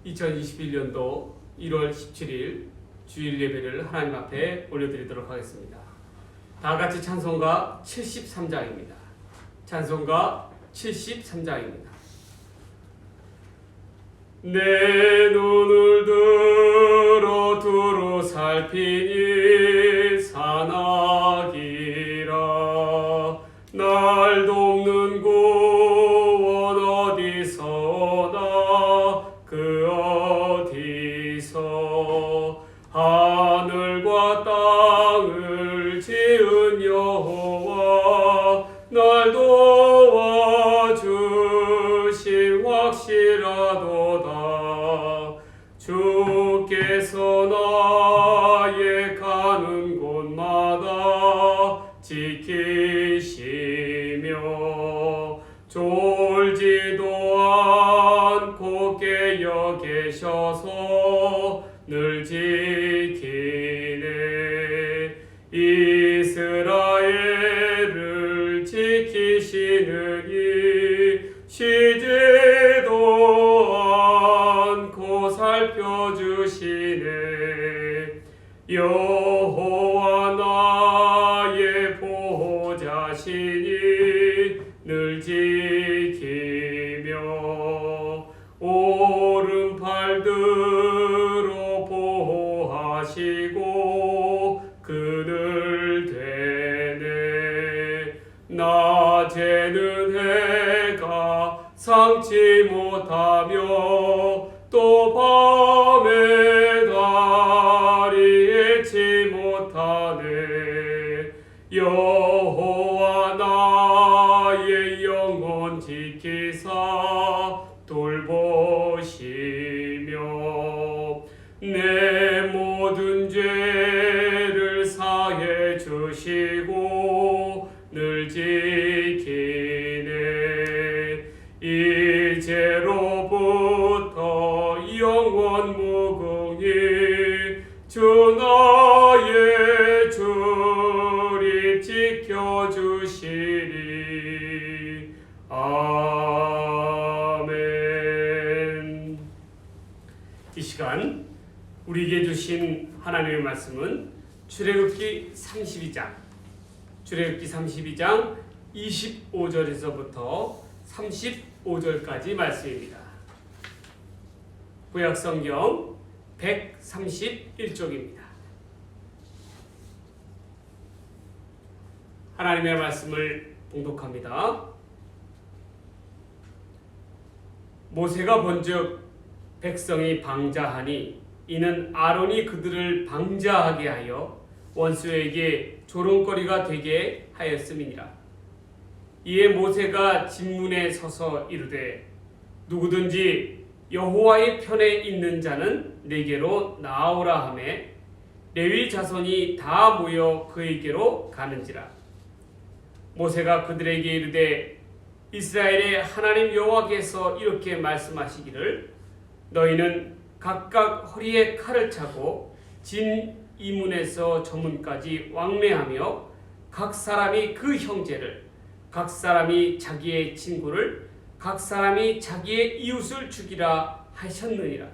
2021년도 1월 17일 주일 예배를 하나님 앞에 올려드리도록 하겠습니다. 다 같이 찬송가 73장입니다. 찬송가 73장입니다. 내 눈을 들어 두루 살피니 산악이라 날 돕는 구원 어디서나 그 어디서 하늘과 땅을 지은 여호와 날 도와주실 확실하도다. 주께서 나의 가는 곳마다 지키시며 졸지도 않고 깨어 계셔서 늘 지키네. 이스라엘을 지키시느니 쉬지도 않고 살펴주시네. 여호와 나의 보호자시니 늘 지키며 오른팔 들어 보호하시고 그늘 되네. 낮에는 해가 상치 못하며 또 밤에 달이 해치 못하네. 여호와 나의 영혼 지키사 돌보시며 내 모든 죄를 사해 주시고 늘 지키네. 이제로부터 영원 무궁히 주 나의 주를 지켜주시리. 아멘. 이 시간 우리에게 주신 하나님의 말씀은 출애굽기 32장 25절에서부터 35절까지 말씀입니다. 구약성경 131쪽입니다. 하나님의 말씀을 봉독합니다. 모세가 본즉 백성이 방자하니 이는 아론이 그들을 방자하게 하여 원수에게 조롱거리가 되게 하였음이니라. 이에 모세가 진문에 서서 이르되 누구든지 여호와의 편에 있는 자는 내게로 나오라 하매 레위 자손이 다 모여 그에게로 가는지라. 모세가 그들에게 이르되 이스라엘의 하나님 여호와께서 이렇게 말씀하시기를 너희는 각각 허리에 칼을 차고 진 이문에서 저문까지 왕래하며 각 사람이 그 형제를, 각 사람이 자기의 친구를, 각 사람이 자기의 이웃을 죽이라 하셨느니라.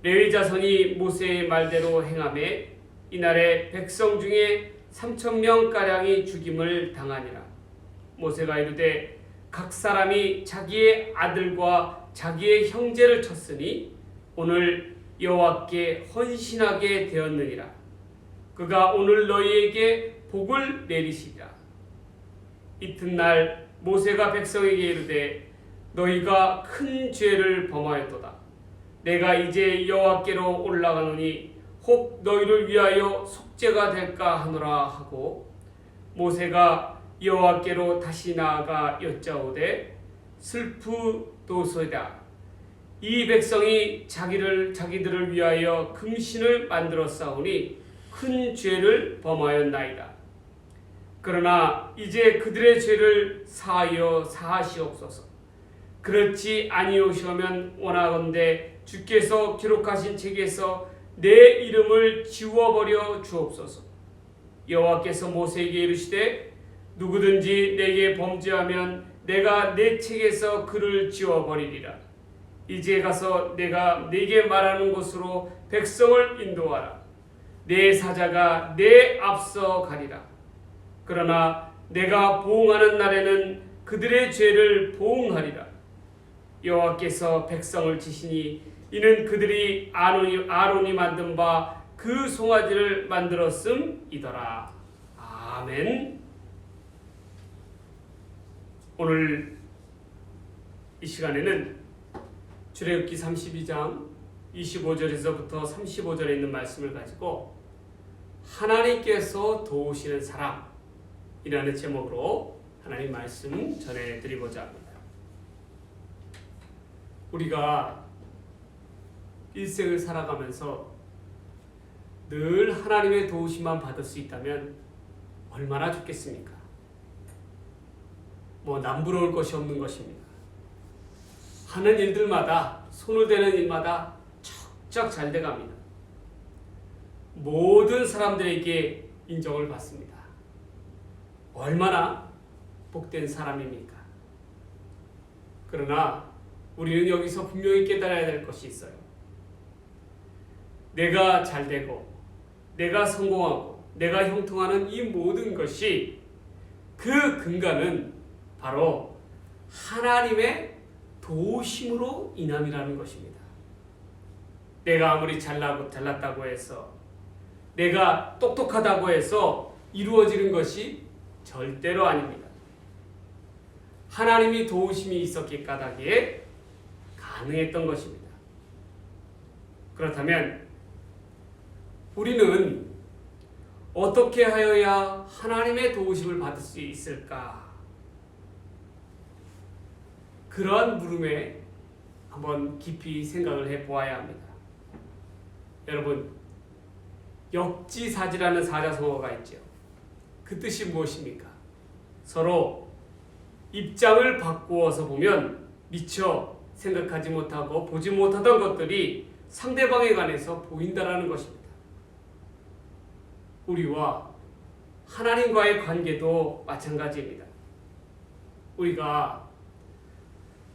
레위 자손이 모세의 말대로 행하매 이날에 백성 중에 3,000명가량이 죽임을 당하니라. 모세가 이르되 각 사람이 자기의 아들과 자기의 형제를 쳤으니 오늘 여호와께 헌신하게 되었느니라. 그가 오늘 너희에게 복을 내리시리라. 이튿날 모세가 백성에게 이르되 너희가 큰 죄를 범하였도다. 내가 이제 여호와께로 올라가노니 혹 너희를 위하여 속죄가 될까 하노라 하고 모세가 여호와께로 다시 나아가 여짜오되 슬프도소이다. 이 백성이 자기들을 위하여 금신을 만들어 싸우니 큰 죄를 범하였나이다. 그러나 이제 그들의 죄를 사하여 사하시옵소서. 그렇지 아니오시면 원하건대 주께서 기록하신 책에서 내 이름을 지워버려 주옵소서. 여호와께서 모세에게 이르시되 누구든지 내게 범죄하면 내가 내 책에서 그를 지워버리리라. 이제 가서 내가 네게 말하는 곳으로 백성을 인도하라. 내 사자가 내 앞서 가리라. 그러나 내가 보응하는 날에는 그들의 죄를 보응하리라. 여호와께서 백성을 치시니 이는 그들이 아론이 만든 바 그 송아지를 만들었음이더라. 아멘. 오늘 이 시간에는 출애굽기 32장 25절에서부터 35절에 있는 말씀을 가지고 하나님께서 도우시는 사람이라는 제목으로 하나님 말씀 전해드리고자 합니다. 우리가 일생을 살아가면서 늘 하나님의 도우심만 받을 수 있다면 얼마나 좋겠습니까? 남부러울 것이 없는 것입니다. 하는 일들마다, 손을 대는 일마다 척척 잘 돼갑니다. 모든 사람들에게 인정을 받습니다. 얼마나 복된 사람입니까? 그러나 우리는 여기서 분명히 깨달아야 될 것이 있어요. 내가 잘 되고 내가 성공하고 내가 형통하는 이 모든 것이 그 근간은 바로 하나님의 도우심으로 인함이라는 것입니다. 내가 아무리 잘났다고 해서 내가 똑똑하다고 해서 이루어지는 것이 절대로 아닙니다. 하나님이 도우심이 있었기 까닭에 가능했던 것입니다. 그렇다면 우리는 어떻게 하여야 하나님의 도우심을 받을 수 있을까? 그러한 물음에 한번 깊이 생각을 해보아야 합니다. 여러분, 역지사지라는 사자성어가 있죠. 그 뜻이 무엇입니까? 서로 입장을 바꾸어서 보면 미처 생각하지 못하고 보지 못하던 것들이 상대방에 관해서 보인다라는 것입니다. 우리와 하나님과의 관계도 마찬가지입니다. 우리가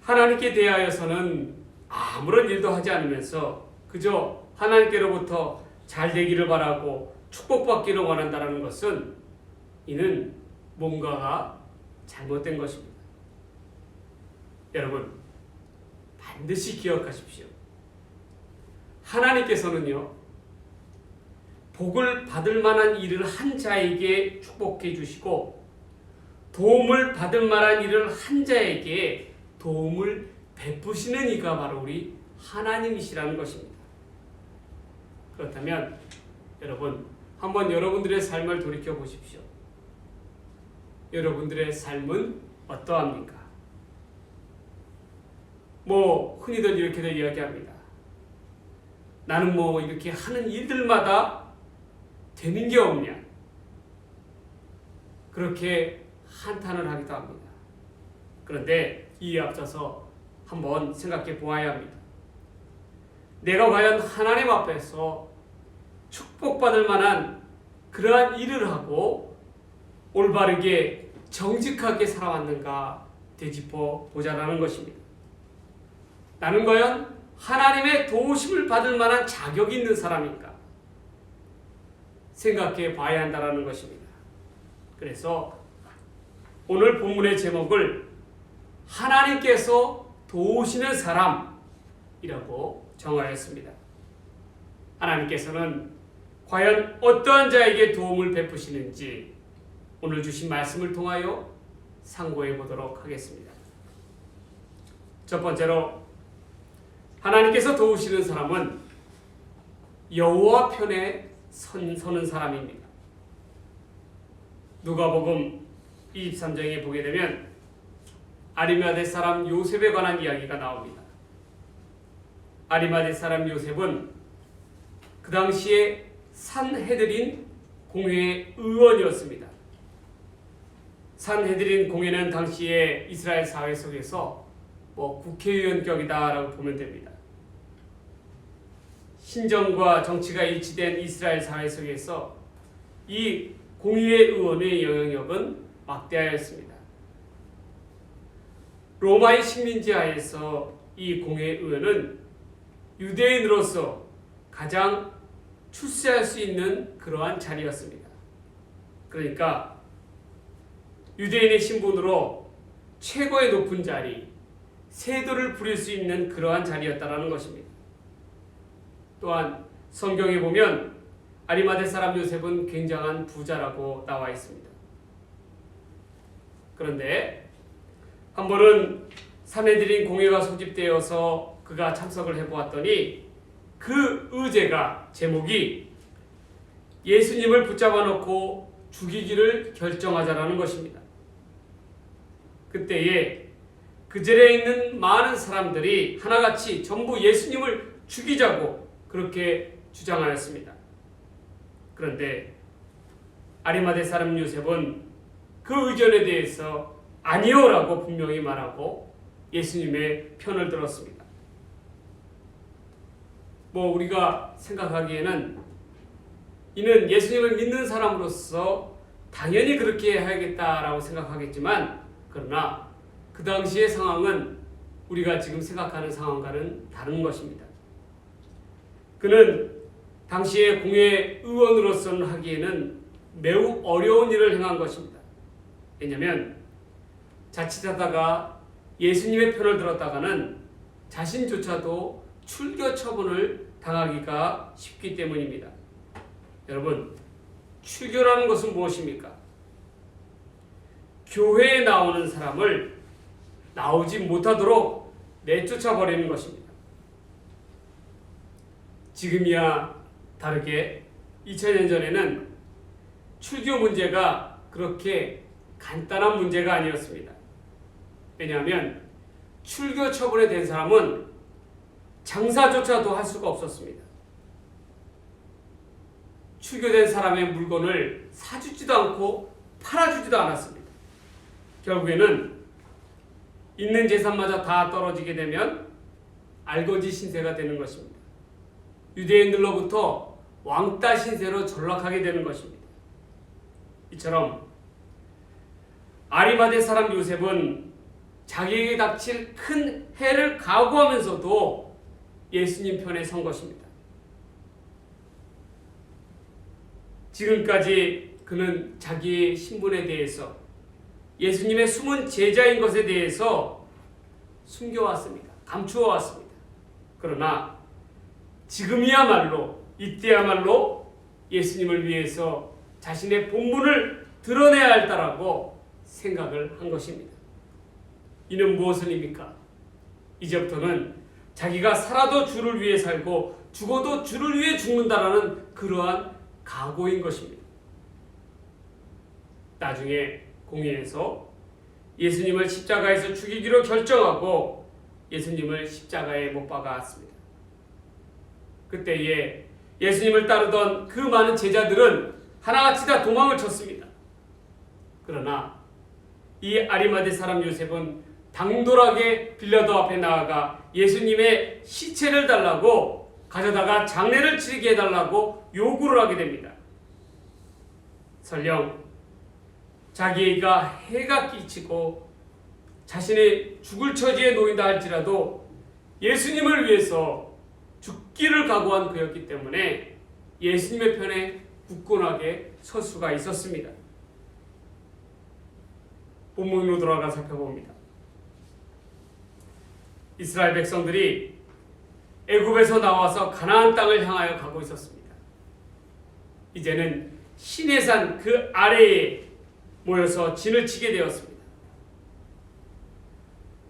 하나님께 대하여서는 아무런 일도 하지 않으면서 그저 하나님께로부터 잘 되기를 바라고 축복받기를 원한다는 것은 이는 뭔가가 잘못된 것입니다. 여러분, 반드시 기억하십시오. 하나님께서는요, 복을 받을 만한 일을 한 자에게 축복해 주시고 도움을 받을 만한 일을 한 자에게 도움을 베푸시는 이가 바로 우리 하나님이시라는 것입니다. 그렇다면 여러분, 한번 여러분들의 삶을 돌이켜 보십시오. 여러분들의 삶은 어떠합니까? 흔히들 이렇게들 이야기합니다. 나는 이렇게 하는 일들마다 되는 게 없냐? 그렇게 한탄을 하기도 합니다. 그런데 이에 앞서서 한번 생각해 보아야 합니다. 내가 과연 하나님 앞에서 축복받을 만한 그러한 일을 하고 올바르게 정직하게 살아왔는가 되짚어 보자라는 것입니다. 나는 과연 하나님의 도우심을 받을 만한 자격이 있는 사람인가? 생각해 봐야 한다는 것입니다. 그래서 오늘 본문의 제목을 하나님께서 도우시는 사람이라고 정하였습니다. 하나님께서는 과연 어떠한 자에게 도움을 베푸시는지 오늘 주신 말씀을 통하여 상고해 보도록 하겠습니다. 첫 번째로, 하나님께서 도우시는 사람은 여호와 편에 서는 사람입니다. 누가복음 23장에 보게 되면 아리마대 사람 요셉에 관한 이야기가 나옵니다. 아리마대 사람 요셉은 그 당시에 산헤드린 공회의 의원이었습니다. 산헤드린 공회는 당시에 이스라엘 사회 속에서 국회의원격이다라고 보면 됩니다. 신정과 정치가 일치된 이스라엘 사회 속에서 이 공의회 의원의 영향력은 막대하였습니다. 로마의 식민지 하에서 이 공회의원은 유대인으로서 가장 출세할 수 있는 그러한 자리였습니다. 그러니까 유대인의 신분으로 최고의 높은 자리, 세도를 부릴 수 있는 그러한 자리였다라는 것입니다. 또한 성경에 보면 아리마대 사람 요셉은 굉장한 부자라고 나와 있습니다. 그런데 한 번은 산헤드린 공회가 소집되어서 그가 참석을 해보았더니 그 의제가 제목이 예수님을 붙잡아 놓고 죽이기를 결정하자라는 것입니다. 그때에 그 자리에 있는 많은 사람들이 하나같이 전부 예수님을 죽이자고 그렇게 주장하였습니다. 그런데 아리마대 사람 요셉은 그 의견에 대해서 아니요라고 분명히 말하고 예수님의 편을 들었습니다. 우리가 생각하기에는 이는 예수님을 믿는 사람으로서 당연히 그렇게 해야겠다라고 생각하겠지만, 그러나 그 당시의 상황은 우리가 지금 생각하는 상황과는 다른 것입니다. 그는 당시의 공회 의원으로서는 하기에는 매우 어려운 일을 행한 것입니다. 왜냐하면 자칫하다가 예수님의 편을 들었다가는 자신조차도 출교 처분을 당하기가 쉽기 때문입니다. 여러분, 출교라는 것은 무엇입니까? 교회에 나오는 사람을 나오지 못하도록 내쫓아 버리는 것입니다. 지금이야 다르게 2000년 전에는 출교 문제가 그렇게 간단한 문제가 아니었습니다. 왜냐하면 출교 처분에 된 사람은 장사조차도 할 수가 없었습니다. 출교된 사람의 물건을 사주지도 않고 팔아주지도 않았습니다. 결국에는 있는 재산마저 다 떨어지게 되면 알거지 신세가 되는 것입니다. 유대인들로부터 왕따 신세로 전락하게 되는 것입니다. 이처럼 아리마대 사람 요셉은 자기에게 닥칠 큰 해를 각오하면서도 예수님 편에 선 것입니다. 지금까지 그는 자기의 신분에 대해서, 예수님의 숨은 제자인 것에 대해서 숨겨왔습니다. 감추어왔습니다. 그러나 지금이야말로, 이때야말로 예수님을 위해서 자신의 본분을 드러내야 할다라고 생각을 한 것입니다. 이는 무엇입니까? 이제부터는 자기가 살아도 주를 위해 살고 죽어도 주를 위해 죽는다라는 그러한 각오인 것입니다. 나중에 공회에서 예수님을 십자가에서 죽이기로 결정하고 예수님을 십자가에 못 박았습니다. 그때에 예수님을 따르던 그 많은 제자들은 하나같이 다 도망을 쳤습니다. 그러나 이 아리마대 사람 요셉은 당돌하게 빌라도 앞에 나아가 예수님의 시체를 달라고, 가져다가 장례를 치르게 해달라고 요구를 하게 됩니다. 설령 자기가 해가 끼치고 자신의 죽을 처지에 놓인다 할지라도 예수님을 위해서 죽기를 각오한 그였기 때문에 예수님의 편에 굳건하게 설 수가 있었습니다. 본문으로 돌아가 살펴봅니다. 이스라엘 백성들이 애굽에서 나와서 가나안 땅을 향하여 가고 있었습니다. 이제는 시내산 그 아래에 모여서 진을 치게 되었습니다.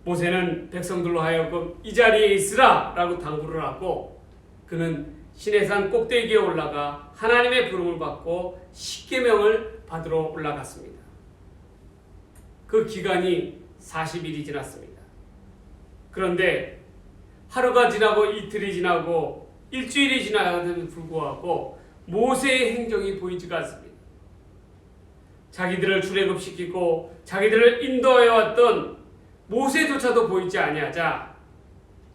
모세는 백성들로 하여금 이 자리에 있으라 라고 당부를 하고, 그는 시내산 꼭대기에 올라가 하나님의 부름을 받고 십계명을 받으러 올라갔습니다. 그 기간이 40일이 지났습니다. 그런데 하루가 지나고 이틀이 지나고 일주일이 지나가는데도 불구하고 모세의 행정이 보이지가 않습니다. 자기들을 출애굽시키고 자기들을 인도하여왔던 모세조차도 보이지 아니하자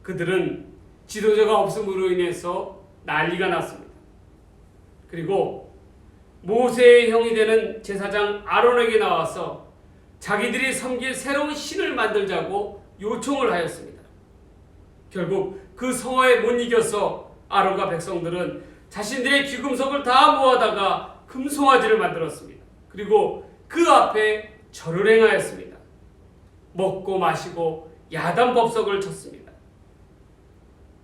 그들은 지도자가 없음으로 인해서 난리가 났습니다. 그리고 모세의 형이 되는 제사장 아론에게 나와서 자기들이 섬길 새로운 신을 만들자고 요청을 하였습니다. 결국 그 성화에 못 이겨서 아론과 백성들은 자신들의 귀금속을 다 모아다가 금송아지를 만들었습니다. 그리고 그 앞에 절을 행하였습니다. 먹고 마시고 야단법석을 쳤습니다.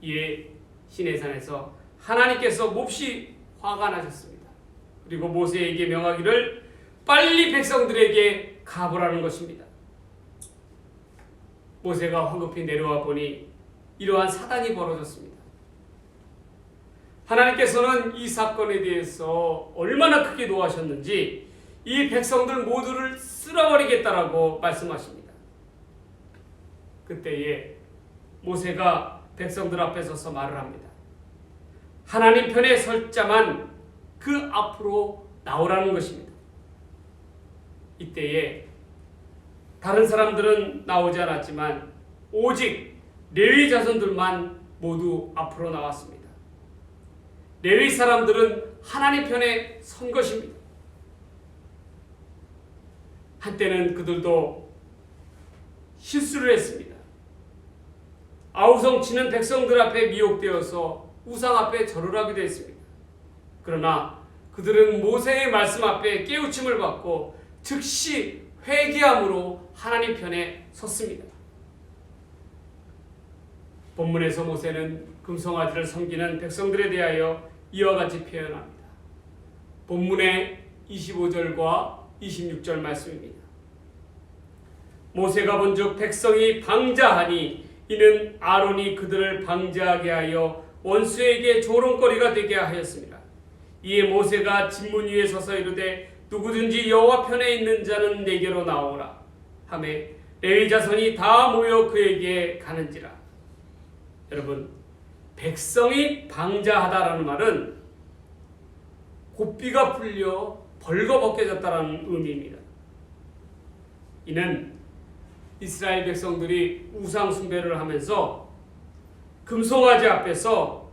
이에 시내산에서 하나님께서 몹시 화가 나셨습니다. 그리고 모세에게 명하기를 빨리 백성들에게 가보라는 것입니다. 모세가 황급히 내려와 보니 이러한 사단이 벌어졌습니다. 하나님께서는 이 사건에 대해서 얼마나 크게 노하셨는지 이 백성들 모두를 쓸어버리겠다라고 말씀하십니다. 그때에 모세가 백성들 앞에 서서 말을 합니다. 하나님 편에 설 자만 그 앞으로 나오라는 것입니다. 이때에 다른 사람들은 나오지 않았지만 오직 레위 자손들만 모두 앞으로 나왔습니다. 레위 사람들은 하나님 편에 선 것입니다. 한때는 그들도 실수를 했습니다. 아우성치는 백성들 앞에 미혹되어서 우상 앞에 절을 하기도 했습니다. 그러나 그들은 모세의 말씀 앞에 깨우침을 받고 즉시 회개함으로 하나님 편에 섰습니다. 본문에서 모세는 금송아지를 섬기는 백성들에 대하여 이와 같이 표현합니다. 본문의 25절과 26절 말씀입니다. 모세가 본즉 백성이 방자하니 이는 아론이 그들을 방자하게 하여 원수에게 조롱거리가 되게 하였습니다. 이에 모세가 진문 위에 서서 이르되 누구든지 여호와 편에 있는 자는 내게로 나오라 하매 레위 자손이 다 모여 그에게 가는지라. 여러분, 백성이 방자하다라는 말은 고삐가 풀려 벌거벗겨졌다라는 의미입니다. 이는 이스라엘 백성들이 우상 숭배를 하면서 금송아지 앞에서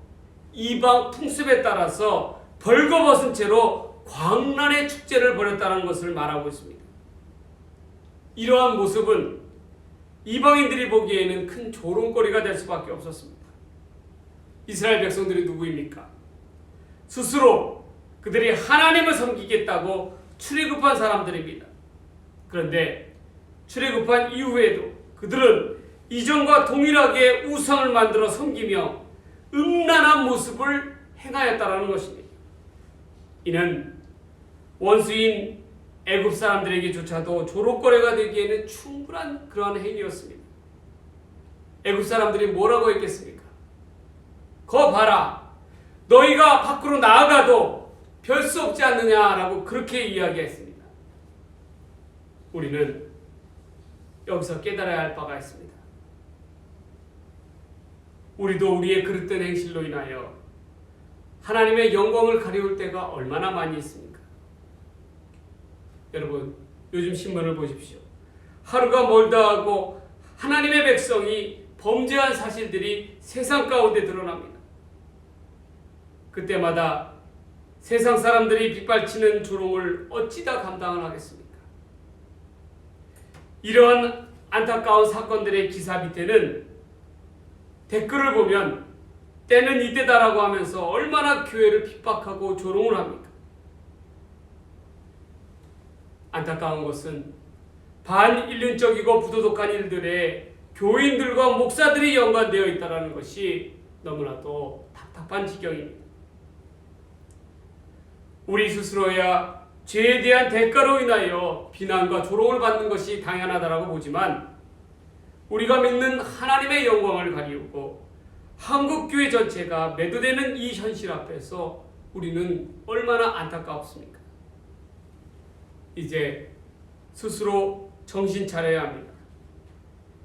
이방 풍습에 따라서 벌거벗은 채로 광란의 축제를 벌였다는 것을 말하고 있습니다. 이러한 모습은 이방인들이 보기에는 큰 조롱거리가 될 수밖에 없었습니다. 이스라엘 백성들이 누구입니까? 스스로 그들이 하나님을 섬기겠다고 출애굽한 사람들입니다. 그런데 출애굽한 이후에도 그들은 이전과 동일하게 우상을 만들어 섬기며 음란한 모습을 행하였다는 것입니다. 이는 원수인 애굽 사람들에게조차도 조롱거리가 되기에는 충분한 그러한 행위였습니다. 애굽 사람들이 뭐라고 했겠습니까? 거 봐라, 너희가 밖으로 나아가도 별 수 없지 않느냐라고 그렇게 이야기했습니다. 우리는 여기서 깨달아야 할 바가 있습니다. 우리도 우리의 그릇된 행실로 인하여 하나님의 영광을 가리울 때가 얼마나 많이 있습니까? 여러분, 요즘 신문을 보십시오. 하루가 멀다 하고 하나님의 백성이 범죄한 사실들이 세상 가운데 드러납니다. 그때마다 세상 사람들이 빗발치는 조롱을 어찌다 감당을 하겠습니까? 이러한 안타까운 사건들의 기사 밑에는 댓글을 보면 때는 이때다라고 하면서 얼마나 교회를 핍박하고 조롱을 합니까? 안타까운 것은 반인륜적이고 부도덕한 일들에 교인들과 목사들이 연관되어 있다는 것이 너무나도 답답한 지경입니다. 우리 스스로야 죄에 대한 대가로 인하여 비난과 조롱을 받는 것이 당연하다고 보지만 우리가 믿는 하나님의 영광을 가리우고 한국교회 전체가 매도되는 이 현실 앞에서 우리는 얼마나 안타깝습니까? 이제 스스로 정신 차려야 합니다.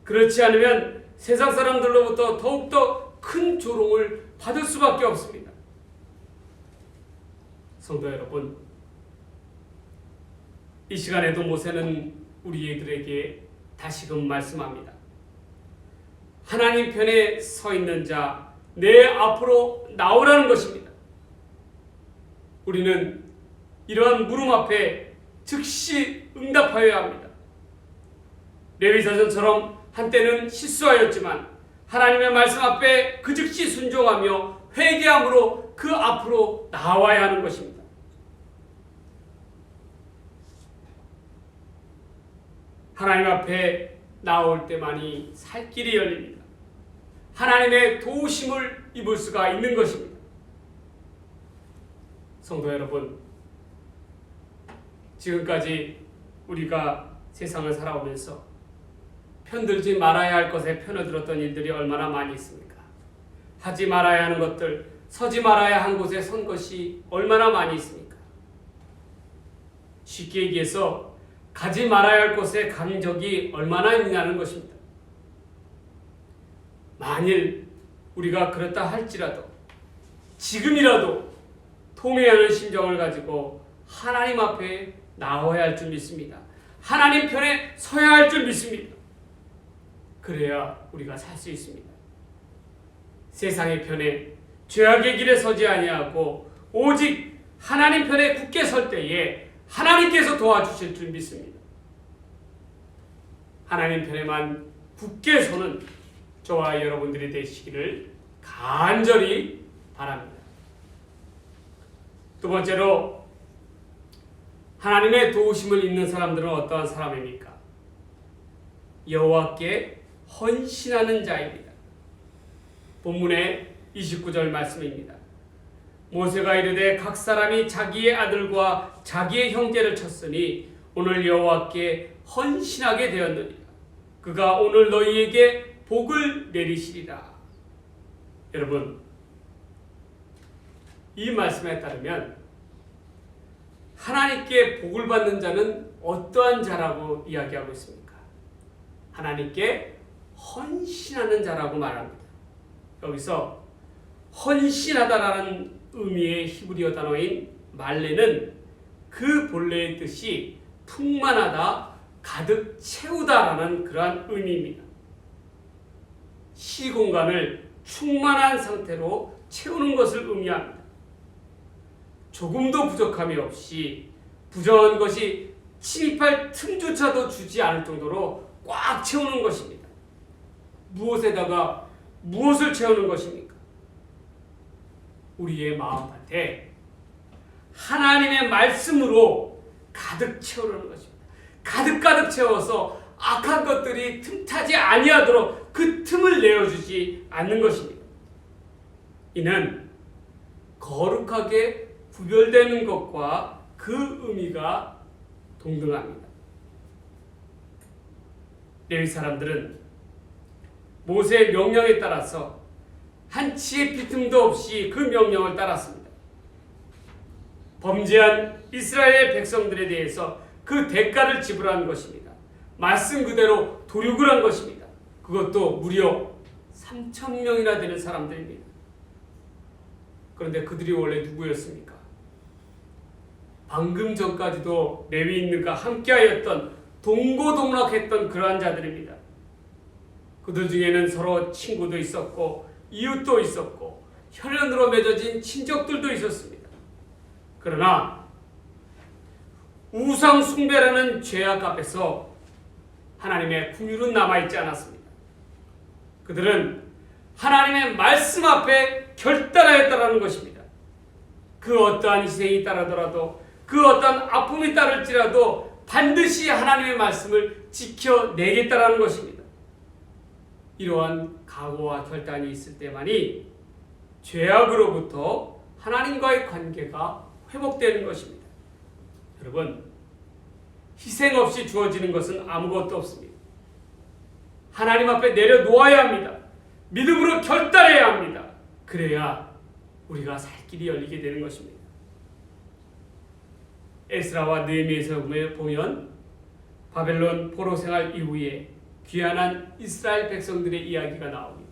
그렇지 않으면 세상 사람들로부터 더욱더 큰 조롱을 받을 수밖에 없습니다. 성도 여러분, 이 시간에도 모세는 우리들에게 다시금 말씀합니다. 하나님 편에 서 있는 자, 내 앞으로 나오라는 것입니다. 우리는 이러한 물음 앞에 즉시 응답하여야 합니다. 레위 자손처럼 한때는 실수하였지만 하나님의 말씀 앞에 그 즉시 순종하며 회개함으로 그 앞으로 나와야 하는 것입니다. 하나님 앞에 나올 때만이 살 길이 열립니다. 하나님의 도우심을 입을 수가 있는 것입니다. 성도 여러분, 지금까지 우리가 세상을 살아오면서 편들지 말아야 할 것에 편을 들었던 일들이 얼마나 많이 있습니까? 하지 말아야 하는 것들, 서지 말아야 한 곳에 선 것이 얼마나 많이 있습니까? 쉽게 얘기해서 가지 말아야 할 곳에 간 적이 얼마나 있냐는 것입니다. 만일 우리가 그렇다 할지라도 지금이라도 통회하는 심정을 가지고 하나님 앞에 나와야 할 줄 믿습니다. 하나님 편에 서야 할 줄 믿습니다. 그래야 우리가 살 수 있습니다. 세상의 편에 죄악의 길에 서지 아니하고 오직 하나님 편에 굳게 설 때에 하나님께서 도와주실 줄 믿습니다. 하나님 편에만 굳게 서는 저와 여러분들이 되시기를 간절히 바랍니다. 두 번째로, 하나님의 도우심을 입는 사람들은 어떠한 사람입니까? 여호와께 헌신하는 자입니다. 본문의 29절 말씀입니다. 모세가 이르되 각 사람이 자기의 아들과 자기의 형제를 쳤으니 오늘 여호와께 헌신하게 되었느니라. 그가 오늘 너희에게 복을 내리시리라. 여러분, 이 말씀에 따르면 하나님께 복을 받는 자는 어떠한 자라고 이야기하고 있습니까? 하나님께 헌신하는 자라고 말합니다. 여기서 헌신하다라는 의미의 히브리어 단어인 말레는 그 본래의 뜻이 풍만하다, 가득 채우다라는 그러한 의미입니다. 시공간을 충만한 상태로 채우는 것을 의미합니다. 조금도 부족함이 없이 부정한 것이 침입할 틈조차도 주지 않을 정도로 꽉 채우는 것입니다. 무엇에다가 무엇을 채우는 것입니까? 우리의 마음밭에 하나님의 말씀으로 가득 채우는 것입니다. 가득 채워서 악한 것들이 틈타지 아니하도록 그 틈을 내어주지 않는 것입니다. 이는 거룩하게 구별되는 것과 그 의미가 동등합니다. 레위 사람들은 모세의 명령에 따라서 한치의 빈틈도 없이 그 명령을 따랐습니다. 범죄한 이스라엘 백성들에 대해서 그 대가를 지불한 것입니다. 말씀 그대로 도륙을 한 것입니다. 그것도 무려 3,000명이나 되는 사람들입니다. 그런데 그들이 원래 누구였습니까? 방금 전까지도 레위인들과 함께하였던 동고동락했던 그러한 자들입니다. 그들 중에는 서로 친구도 있었고 이웃도 있었고 혈연으로 맺어진 친족들도 있었습니다. 그러나 우상 숭배라는 죄악 앞에서 하나님의 긍휼은 남아있지 않았습니다. 그들은 하나님의 말씀 앞에 결단하였다라는 것입니다. 그 어떠한 희생이 따르더라도, 그 어떠한 아픔이 따를지라도 반드시 하나님의 말씀을 지켜내겠다라는 것입니다. 이러한 각오와 결단이 있을 때만이 죄악으로부터 하나님과의 관계가 회복되는 것입니다. 여러분, 희생 없이 주어지는 것은 아무것도 없습니다. 하나님 앞에 내려놓아야 합니다. 믿음으로 결단해야 합니다. 그래야 우리가 살 길이 열리게 되는 것입니다. 에스라와 느헤미야에서 보면 바벨론 포로 생활 이후에 귀환한 이스라엘 백성들의 이야기가 나옵니다.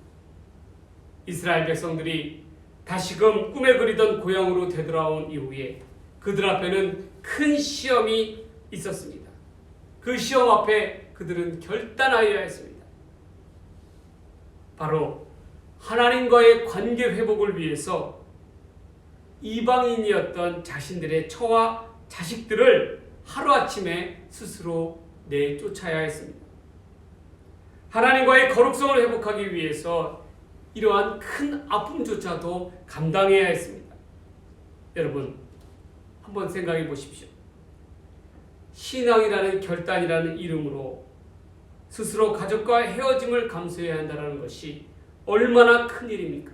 이스라엘 백성들이 다시금 꿈에 그리던 고향으로 되돌아온 이후에 그들 앞에는 큰 시험이 있었습니다. 그 시험 앞에 그들은 결단하여야 했습니다. 바로 하나님과의 관계 회복을 위해서 이방인이었던 자신들의 처와 자식들을 하루아침에 스스로 내쫓아야 했습니다. 하나님과의 거룩성을 회복하기 위해서 이러한 큰 아픔조차도 감당해야 했습니다. 여러분, 한번 생각해 보십시오. 신앙이라는 결단이라는 이름으로 스스로 가족과 헤어짐을 감수해야 한다는 것이 얼마나 큰 일입니까?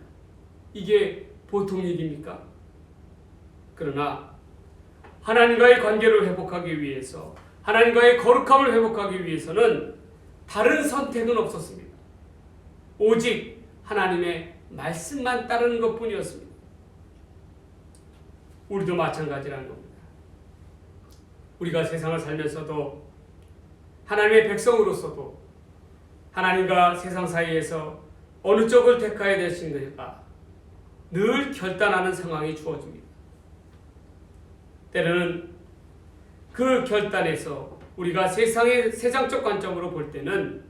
이게 보통 일입니까? 그러나 하나님과의 관계를 회복하기 위해서, 하나님과의 거룩함을 회복하기 위해서는 다른 선택은 없었습니다. 오직 하나님의 말씀만 따르는 것뿐이었습니다. 우리도 마찬가지라는 겁니다. 우리가 세상을 살면서도 하나님의 백성으로서도 하나님과 세상 사이에서 어느 쪽을 택해야 되신가 늘 결단하는 상황이 주어집니다. 때로는 그 결단에서 우리가 세상의 세상적 관점으로 볼 때는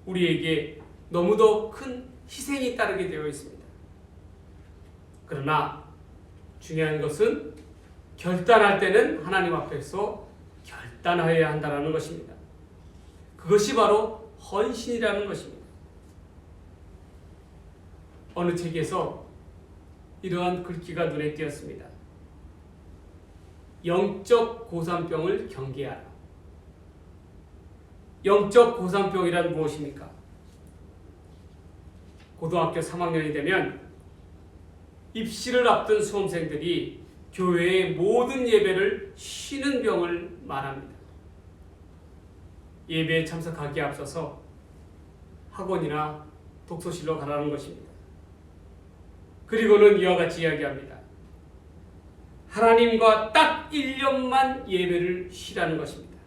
우리에게 너무도 큰 희생이 따르게 되어 있습니다. 그러나 중요한 것은 결단할 때는 하나님 앞에서 결단하여야 한다는 것입니다. 그것이 바로 헌신이라는 것입니다. 어느 책에서 이러한 글귀가 눈에 띄었습니다. 영적 고산병을 경계하라. 영적 고산병이란 무엇입니까? 고등학교 3학년이 되면 입시를 앞둔 수험생들이 교회의 모든 예배를 쉬는 병을 말합니다. 예배에 참석하기에 앞서서 학원이나 독서실로 가라는 것입니다. 그리고는 이와 같이 이야기합니다. 하나님과 딱 1년만 예배를 쉬라는 것입니다.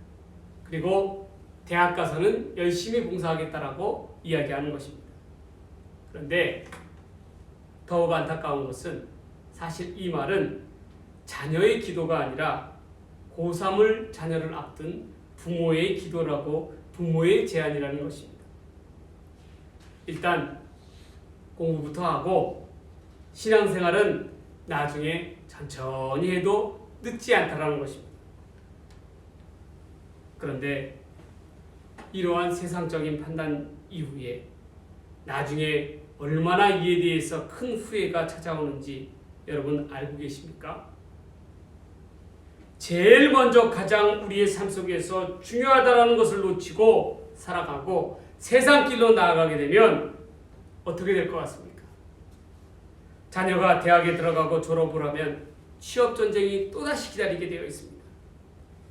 그리고 대학 가서는 열심히 봉사하겠다라고 이야기하는 것입니다. 그런데 더욱 안타까운 것은 사실 이 말은 자녀의 기도가 아니라 고3을 자녀를 앞둔 부모의 기도라고, 부모의 제안이라는 것입니다. 일단 공부부터 하고 신앙생활은 나중에 천천히 해도 늦지 않다라는 것입니다. 그런데 이러한 세상적인 판단 이후에 나중에 얼마나 이에 대해서 큰 후회가 찾아오는지 여러분 알고 계십니까? 제일 먼저 가장 우리의 삶 속에서 중요하다는 것을 놓치고 살아가고 세상 길로 나아가게 되면 어떻게 될 것 같습니까? 자녀가 대학에 들어가고 졸업을 하면 취업전쟁이 또다시 기다리게 되어 있습니다.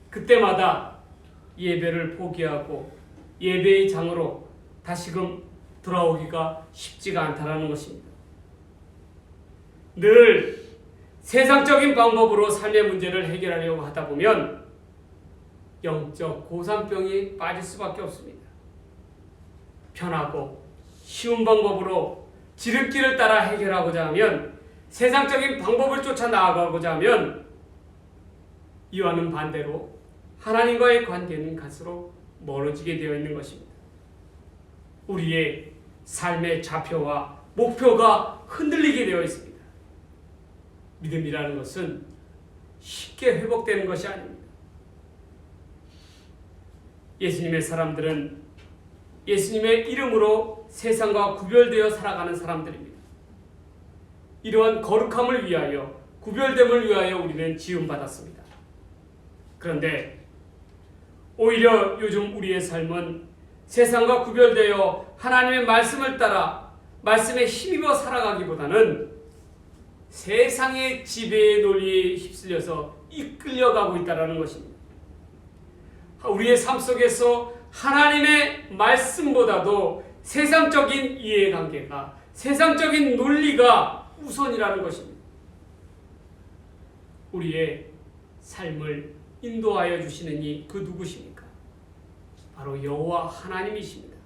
그때마다 예배를 포기하고 예배의 장으로 다시금 돌아오기가 쉽지가 않다는 것입니다. 늘 세상적인 방법으로 삶의 문제를 해결하려고 하다 보면 영적 고산병이 빠질 수밖에 없습니다. 편하고 쉬운 방법으로 지름길을 따라 해결하고자 하면, 세상적인 방법을 쫓아 나아가고자 하면 이와는 반대로 하나님과의 관계는 갈수록 멀어지게 되어 있는 것입니다. 우리의 삶의 좌표와 목표가 흔들리게 되어 있습니다. 믿음이라는 것은 쉽게 회복되는 것이 아닙니다. 예수님의 사람들은 예수님의 이름으로 세상과 구별되어 살아가는 사람들입니다. 이러한 거룩함을 위하여, 구별됨을 위하여 우리는 지음받았습니다. 그런데 오히려 요즘 우리의 삶은 세상과 구별되어 하나님의 말씀을 따라 말씀에 힘입어 살아가기보다는 세상의 지배의 논리에 휩쓸려서 이끌려가고 있다는 것입니다. 우리의 삶 속에서 하나님의 말씀보다도 세상적인 이해관계가, 세상적인 논리가 우선이라는 것입니다. 우리의 삶을 인도하여 주시는 이 그 누구십니까? 바로 여호와 하나님이십니다.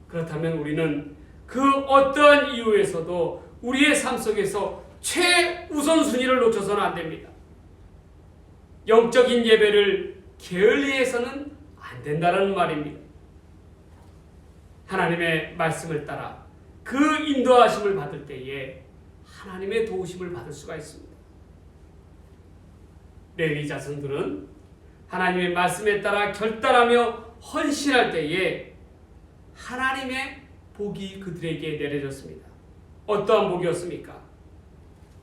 그렇다면 우리는 그 어떠한 이유에서도 우리의 삶 속에서 최우선순위를 놓쳐서는 안 됩니다. 영적인 예배를 게을리해서는 안 된다는 말입니다. 하나님의 말씀을 따라 그 인도하심을 받을 때에 하나님의 도우심을 받을 수가 있습니다. 레위 자손들은 하나님의 말씀에 따라 결단하며 헌신할 때에 하나님의 복이 그들에게 내려졌습니다. 어떠한 복이었습니까?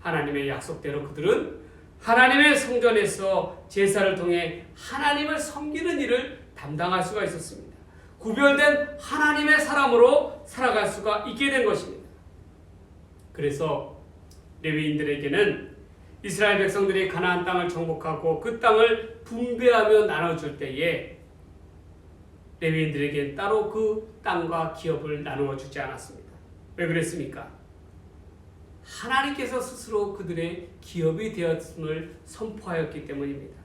하나님의 약속대로 그들은 하나님의 성전에서 제사를 통해 하나님을 섬기는 일을 담당할 수가 있었습니다. 구별된 하나님의 사람으로 살아갈 수가 있게 된 것입니다. 그래서 레위인들에게는 이스라엘 백성들이 가나안 땅을 정복하고 그 땅을 분배하며 나눠줄 때에 레위인들에게는 따로 그 땅과 기업을 나누어 주지 않았습니다. 왜 그랬습니까? 하나님께서 스스로 그들의 기업이 되었음을 선포하였기 때문입니다.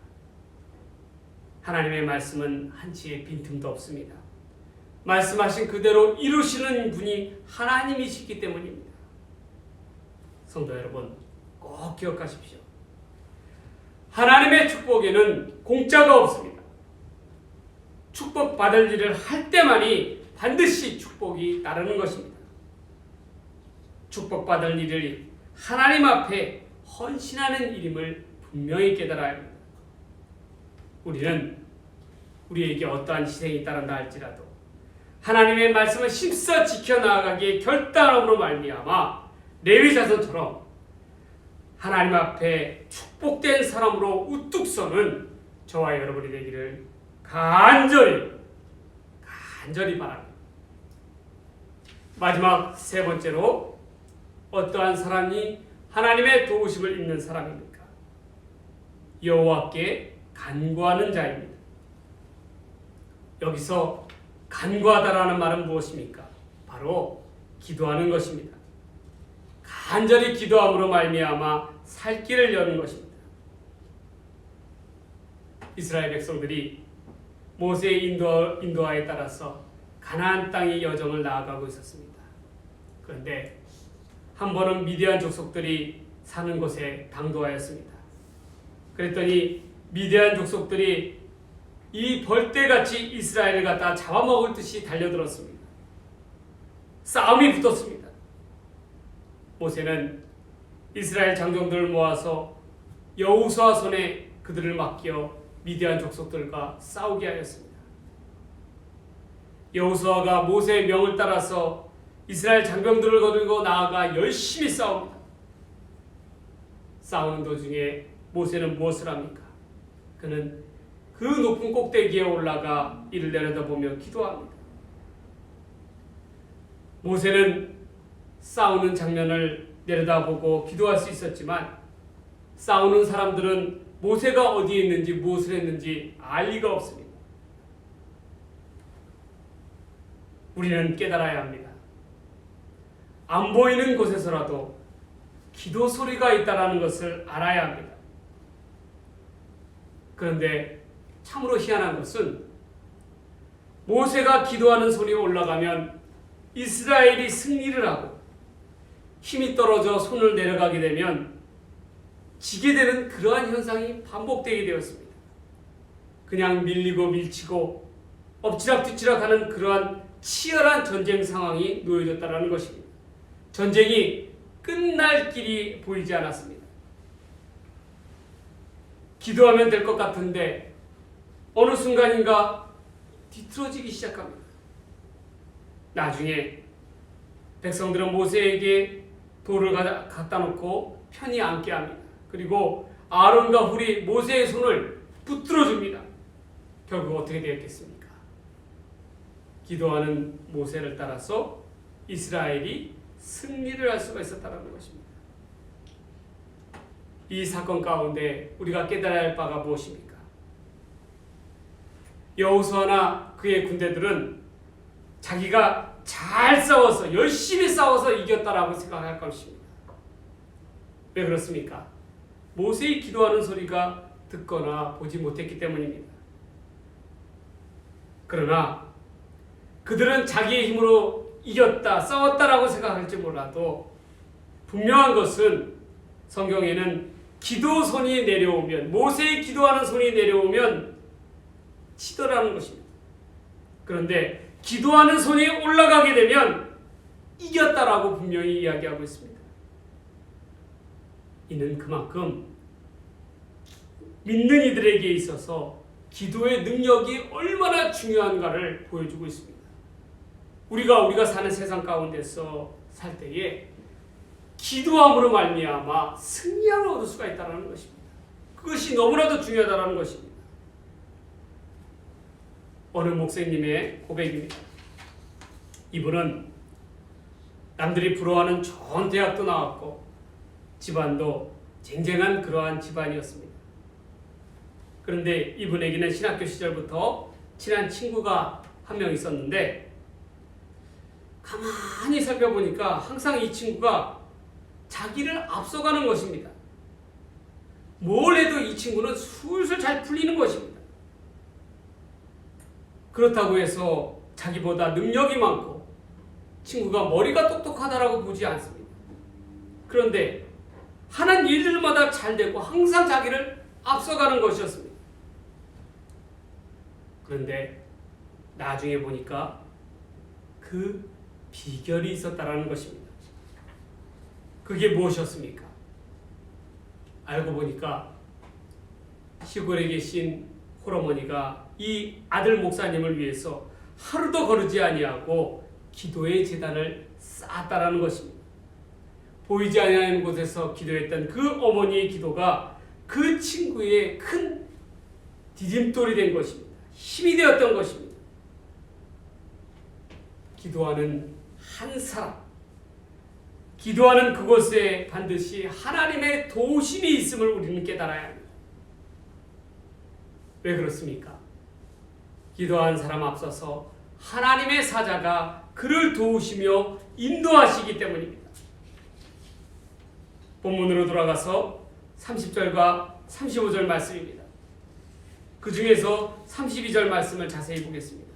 하나님의 말씀은 한치의 빈틈도 없습니다. 말씀하신 그대로 이루시는 분이 하나님이시기 때문입니다. 성도 여러분, 꼭 기억하십시오. 하나님의 축복에는 공짜가 없습니다. 축복받을 일을 할 때만이 반드시 축복이 따르는 것입니다. 축복받을 일을 하나님 앞에 헌신하는 일임을 분명히 깨달아야 합니다. 우리는 우리에게 어떠한 희생이 따른다 할지라도 하나님의 말씀을 힘써 지켜나가기에 결단함으로 말미암아 레위 자손처럼 하나님 앞에 축복된 사람으로 우뚝 서는 저와 여러분이 되기를 간절히 바랍니다. 마지막 세 번째로 어떠한 사람이 하나님의 도우심을 입는 사람입니까? 여호와께 간구하는 자입니다. 여기서 간구하다라는 말은 무엇입니까? 바로 기도하는 것입니다. 간절히 기도함으로 말미암아 살 길을 여는 것입니다. 이스라엘 백성들이 모세의 인도하에 따라서 가나안 땅의 여정을 나아가고 있었습니다. 그런데 한 번은 미디안 족속들이 사는 곳에 당도하였습니다. 그랬더니 미디안 족속들이 이 벌떼같이 이스라엘을 갖다 잡아먹을 듯이 달려들었습니다. 싸움이 붙었습니다. 모세는 이스라엘 장정들을 모아서 여호수아 손에 그들을 맡겨 미디안 족속들과 싸우게 하였습니다. 여호수아가 모세의 명을 따라서 이스라엘 장병들을 거두고 나아가 열심히 싸웁니다. 싸우는 도중에 모세는 무엇을 합니까? 그는 그 높은 꼭대기에 올라가 이를 내려다보며 기도합니다. 모세는 싸우는 장면을 내려다보고 기도할 수 있었지만 싸우는 사람들은 모세가 어디에 있는지 무엇을 했는지 알 리가 없습니다. 우리는 깨달아야 합니다. 안 보이는 곳에서라도 기도 소리가 있다는 것을 알아야 합니다. 그런데 참으로 희한한 것은 모세가 기도하는 소리가 올라가면 이스라엘이 승리를 하고 힘이 떨어져 손을 내려가게 되면 지게 되는 그러한 현상이 반복되게 되었습니다. 그냥 밀리고 밀치고 엎치락뒤치락 하는 그러한 치열한 전쟁 상황이 놓여졌다는 것입니다. 전쟁이 끝날 길이 보이지 않았습니다. 기도하면 될 것 같은데 어느 순간인가 뒤틀어지기 시작합니다. 나중에 백성들은 모세에게 돌을 갖다 놓고 편히 앉게 합니다. 그리고 아론과 훌이 모세의 손을 붙들어 줍니다. 결국 어떻게 되었겠습니까? 기도하는 모세를 따라서 이스라엘이 승리를 할 수가 있었다는 것입니다. 이 사건 가운데 우리가 깨달아야 할 바가 무엇입니까? 여호수아나 그의 군대들은 자기가 잘 싸워서 열심히 싸워서 이겼다라고 생각할 것입니다. 왜 그렇습니까? 모세의 기도하는 소리가 듣거나 보지 못했기 때문입니다. 그러나 그들은 자기의 힘으로 이겼다, 싸웠다라고 생각할지 몰라도 분명한 것은 성경에는 기도 손이 내려오면, 모세의 기도하는 손이 내려오면 치더라는 것입니다. 그런데 기도하는 손이 올라가게 되면 이겼다라고 분명히 이야기하고 있습니다. 이는 그만큼 믿는 이들에게 있어서 기도의 능력이 얼마나 중요한가를 보여주고 있습니다. 우리가 사는 세상 가운데서 살 때에 기도함으로 말미암아 승리함을 얻을 수가 있다는 것입니다. 그것이 너무나도 중요하다는 것입니다. 어느 목사님의 고백입니다. 이분은 남들이 부러워하는 좋은 대학도 나왔고 집안도 쟁쟁한 그러한 집안이었습니다. 그런데 이분에게는 신학교 시절부터 친한 친구가 한 명 있었는데 가만히 살펴보니까 항상 이 친구가 자기를 앞서가는 것입니다. 뭘 해도 이 친구는 술술 잘 풀리는 것입니다. 그렇다고 해서 자기보다 능력이 많고 친구가 머리가 똑똑하다라고 보지 않습니다. 그런데 하는 일들마다 잘 되고 항상 자기를 앞서가는 것이었습니다. 그런데 나중에 보니까 그 비결이 있었다라는 것입니다. 그게 무엇이었습니까? 알고 보니까 시골에 계신 홀어머니가 이 아들 목사님을 위해서 하루도 거르지 아니하고 기도의 제단을 쌓았다라는 것입니다. 보이지 아니하는 곳에서 기도했던 그 어머니의 기도가 그 친구의 큰 디딤돌이 된 것입니다. 힘이 되었던 것입니다. 기도하는 한 사람, 기도하는 그곳에 반드시 하나님의 도우심이 있음을 우리는 깨달아야 합니다. 왜 그렇습니까? 기도한 사람 앞서서 하나님의 사자가 그를 도우시며 인도하시기 때문입니다. 본문으로 돌아가서 30절과 35절 말씀입니다. 그 중에서 32절 말씀을 자세히 보겠습니다.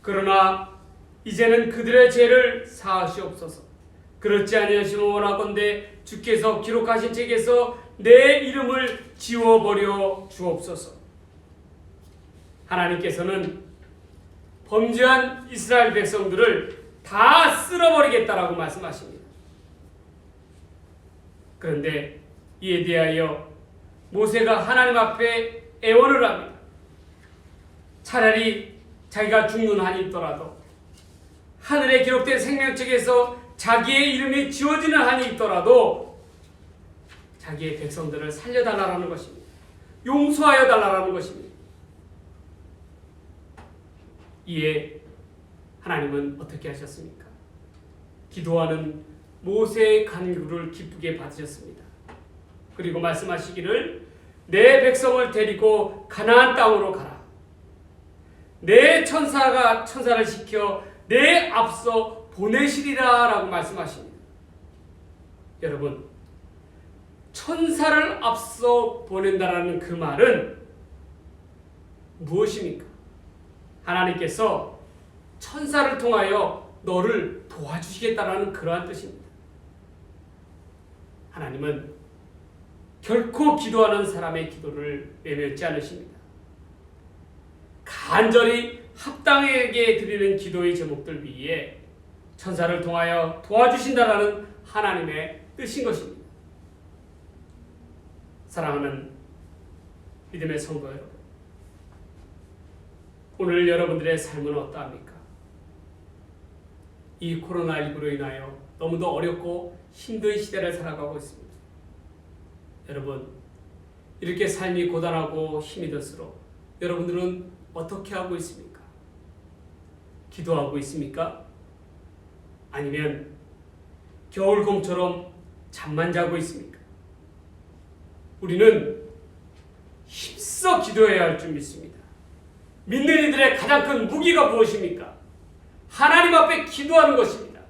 그러나 이제는 그들의 죄를 사하시옵소서. 그렇지 아니하시면 원하건대 주께서 기록하신 책에서 내 이름을 지워버려 주옵소서. 하나님께서는 범죄한 이스라엘 백성들을 다 쓸어버리겠다라고 말씀하십니다. 그런데 이에 대하여 모세가 하나님 앞에 애원을 합니다. 차라리 자기가 죽는 한이 있더라도 하늘에 기록된 생명책에서 자기의 이름이 지워지는 한이 있더라도 자기의 백성들을 살려달라는 것입니다. 용서하여 달라는 것입니다. 이에 하나님은 어떻게 하셨습니까? 기도하는 모세의 간구를 기쁘게 받으셨습니다. 그리고 말씀하시기를 내 백성을 데리고 가나안 땅으로 가라. 내 천사를 시켜 내 앞서 보내시리라 라고 말씀하십니다. 여러분, 천사를 앞서 보낸다라는 그 말은 무엇입니까? 하나님께서 천사를 통하여 너를 도와주시겠다라는 그러한 뜻입니다. 하나님은 결코 기도하는 사람의 기도를 외면치 않으십니다. 간절히 합당하게 드리는 기도의 제목들 위에 천사를 통하여 도와주신다라는 하나님의 뜻인 것입니다. 사랑하는 믿음의 성도 여러분, 오늘 여러분들의 삶은 어떠합니까? 이 코로나19로 인하여 너무도 어렵고 힘든 시대를 살아가고 있습니다. 여러분, 이렇게 삶이 고단하고 힘이 들수록 여러분들은 어떻게 하고 있습니까? 기도하고 있습니까? 아니면 겨울곰처럼 잠만 자고 있습니까? 우리는 힘써 기도해야 할 줄 믿습니다. 믿는 이들의 가장 큰 무기가 무엇입니까? 하나님 앞에 기도하는 것입니다.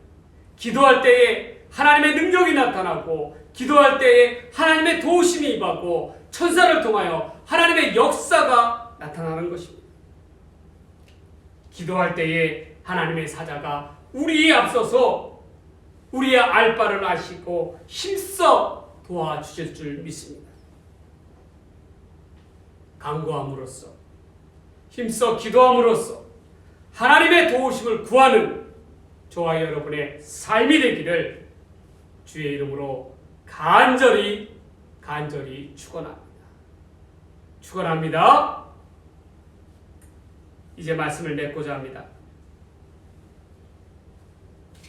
기도할 때에 하나님의 능력이 나타나고 기도할 때에 하나님의 도우심이 임하고 천사를 통하여 하나님의 역사가 나타나는 것입니다. 기도할 때에 하나님의 사자가 우리에 앞서서 우리의 알 바를 아시고 힘써 도와주실 줄 믿습니다. 간구함으로써 힘써 기도함으로써 하나님의 도우심을 구하는 저와 여러분의 삶이 되기를 주의 이름으로 간절히 축원합니다. 축원합니다. 이제 말씀을 맺고자 합니다.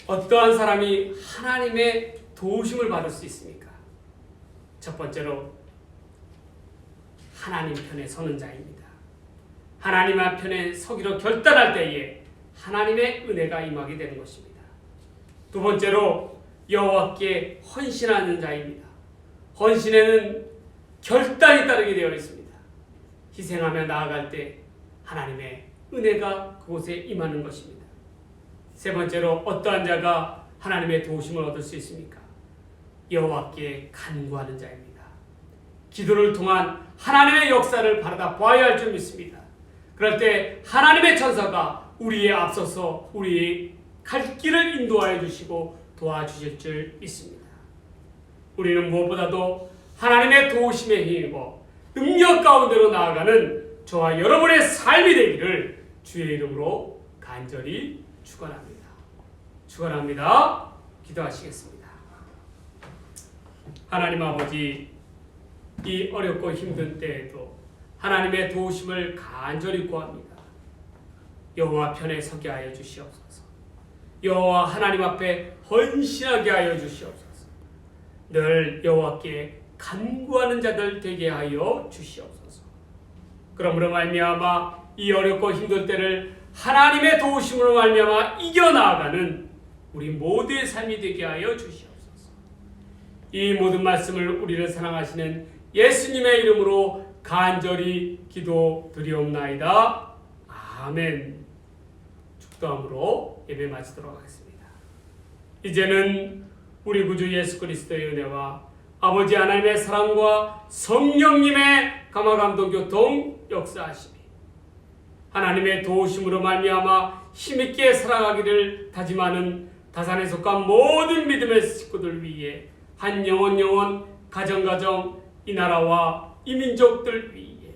어떠한 사람이 하나님의 도우심을 받을 수 있습니까? 첫 번째로 하나님 편에 서는 자입니다. 하나님 편에 서기로 결단할 때에 하나님의 은혜가 임하게 되는 것입니다. 두 번째로 여호와께 헌신하는 자입니다. 헌신에는 결단이 따르게 되어 있습니다. 희생하며 나아갈 때 하나님의 은혜가 그곳에 임하는 것입니다. 세 번째로 어떠한 자가 하나님의 도우심을 얻을 수 있습니까? 여호와께 간구하는 자입니다. 기도를 통한 하나님의 역사를 바라다 보아야 할 줄 믿습니다. 그럴 때 하나님의 천사가 우리의 앞서서 우리의 갈 길을 인도하여 주시고 도와주실 줄 믿습니다. 우리는 무엇보다도 하나님의 도우심에 힘입어 능력 가운데로 나아가는 저와 여러분의 삶이 되기를 주의 이름으로 간절히 축원합니다. 축원합니다. 기도하시겠습니다. 하나님 아버지, 이 어렵고 힘든 때에도 하나님의 도우심을 간절히 구합니다. 여호와 편에 서게 하여 주시옵소서. 여호와 하나님 앞에 헌신하게 하여 주시옵소서. 늘 여호와께 간구하는 자들 되게 하여 주시옵소서. 그러므로 말미암아 이 어렵고 힘든 때를 하나님의 도우심으로 말미암아 이겨나가는 우리 모두의 삶이 되게 하여 주시옵소서. 이 모든 말씀을 우리를 사랑하시는 예수님의 이름으로 간절히 기도드리옵나이다. 아멘. 축도함으로 예배 마치도록 하겠습니다. 이제는 우리 구주 예수 그리스도의 은혜와 아버지 하나님의 사랑과 성령님의 감화감동 교통 역사하심이 하나님의 도우심으로 말미암아 힘있게 살아가기를 다짐하는 다산에 속한 모든 믿음의 식구들 위해 한 영혼 가정 이 나라와 이 민족들 위해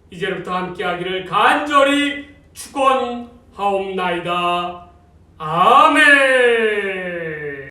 이제부터 함께하기를 간절히 축원하옵나이다. 아멘.